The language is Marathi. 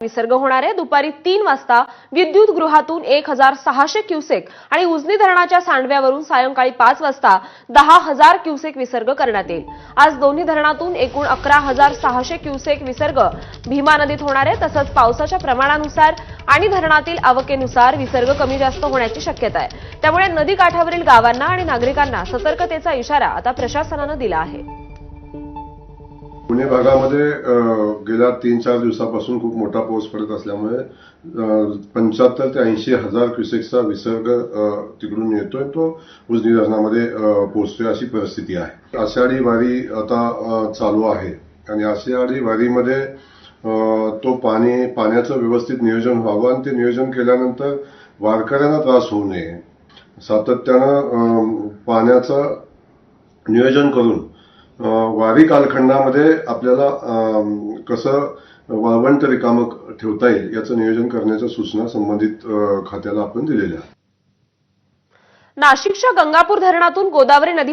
विसर्ग होणार आहे। दुपारी 3 वाजता विद्युत गृहातून 1600 क्युसेक आणि उजनी धरणाच्या सांडव्यावरून सायंकाळी 5 वाजता 10,000 क्युसेक विसर्ग करण्यात येईल। आज दोन्ही धरणातून एकूण 11,600 क्युसेक विसर्ग भीमा नदीत होणार आहे। तसंच पावसाच्या प्रमाणानुसार आणि धरणातील आवकेनुसार विसर्ग कमी जास्त होण्याची शक्यता आहे। त्यामुळे नदी काठावरील गावांना आणि नागरिकांना सतर्कतेचा इशारा आता प्रशासनाने दिला आहे। पुणे भागामध्ये गेल्या 3-4 दिवसापासून खूप मोठा पाऊस पडत असल्यामुळे 75 ते 80 हजार क्युसेकचा विसर्ग तिकडून येतोय, तो उजनी धरणामध्ये पोहोचतोय अशी परिस्थिती आहे। आषाढी वारी आता चालू आहे आणि आषाढी वारीमध्ये तो पाण्याचं व्यवस्थित नियोजन व्हावं आणि ते नियोजन केल्यानंतर वारकऱ्यांना त्रास होऊ नये, सातत्यानं पाण्याचं नियोजन करून वारी कालखंडामध्ये आपल्याला कसं वाळवंट रिकामं ठेवता येईल याचं नियोजन करण्याच्या सूचना संबंधित खात्याला आपण दिलेल्या आहेत। नाशिकच्या गंगापूर धरणातून गोदावरी नदी